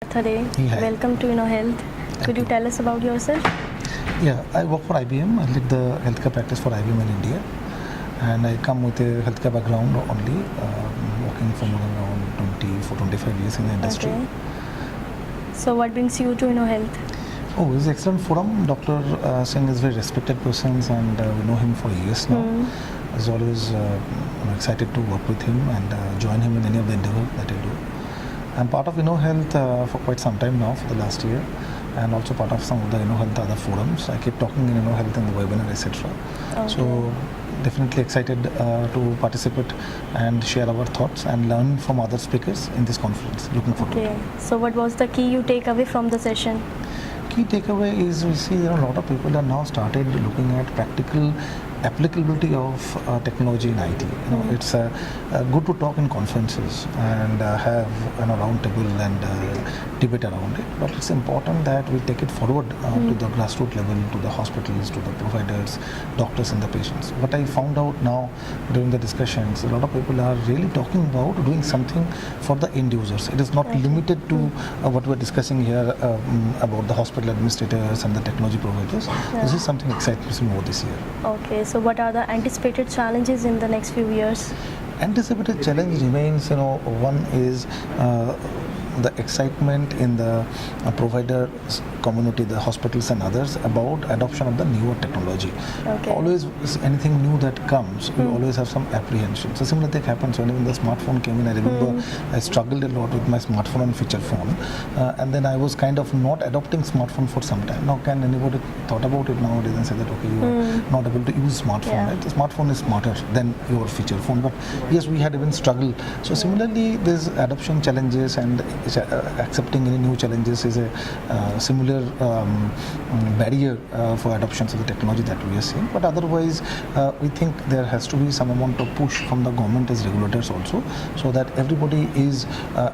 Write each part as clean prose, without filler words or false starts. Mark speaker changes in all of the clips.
Speaker 1: Partha Dey.
Speaker 2: Hi.
Speaker 1: Welcome to InnoHEALth. Could you tell us about yourself?
Speaker 2: Yeah, I work for IBM. I lead the healthcare practice for IBM in India, and I come with a healthcare background only, working for more than around 25 years in the industry.
Speaker 1: Okay. So what brings you to InnoHEALth?
Speaker 2: Oh, it's an excellent forum. Dr. Singh is a very respected person, and we know him for years now. As always, I'm excited to work with him and join him in any of the endeavor that I do. I'm part of InnoHEALTH for quite some time now, for the last year, and also part of some of the InnoHEALTH other forums. I keep talking in InnoHEALTH in the webinar, etc.
Speaker 1: Okay.
Speaker 2: So definitely excited to participate and share our thoughts and learn from other speakers in this conference. Looking forward to it.
Speaker 1: Okay. So what was the key you take away from the session?
Speaker 2: Key takeaway is we see there are a lot of people are now started looking at practical applicability of technology in IT. It's good to talk in conferences and have round table and debate around it, but it's important that we take it forward to the grassroots level, to the hospitals, to the providers, doctors and the patients. What I found out now during the discussions, a lot of people are really talking about doing something for the end users. It is not limited to what we're discussing here about the hospital administrators and the technology providers. This is something exciting more this year.
Speaker 1: Okay, so what are the anticipated challenges in the next few years?
Speaker 2: Anticipated challenge remains, one is the excitement in the provider community, the hospitals and others, about adoption of the newer technology.
Speaker 1: Okay.
Speaker 2: Always anything new that comes, we always have some apprehension. So similar thing happens when the smartphone came in. I remember I struggled a lot with my smartphone and feature phone, and then I was kind of not adopting smartphone for some time. Now can anybody thought about it nowadays and say that okay, you are not able to use smartphone, right? The smartphone is smarter than your feature phone, but yes, we had even struggled. So similarly, there's adoption challenges, and accepting any new challenges is a similar barrier for adoption of the technology that we are seeing. But otherwise, we think there has to be some amount of push from the government as regulators also, so that everybody is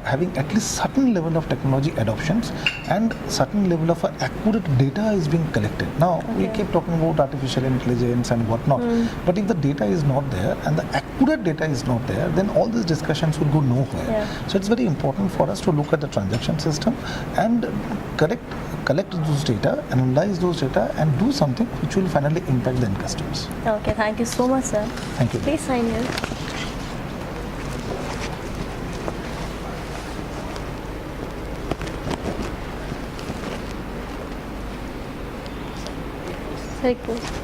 Speaker 2: having at least certain level of technology adoptions and certain level of accurate data is being collected. Now, we keep talking about artificial intelligence and whatnot, but if the data is not there and the accurate data is not there, then all these discussions will go nowhere. So it's very important for us to look at the transaction system and collect those data, analyze those data, and do something which will finally impact the end customers.
Speaker 1: Okay, thank you so much, sir.
Speaker 2: Thank you.
Speaker 1: Please sign here. Very cool.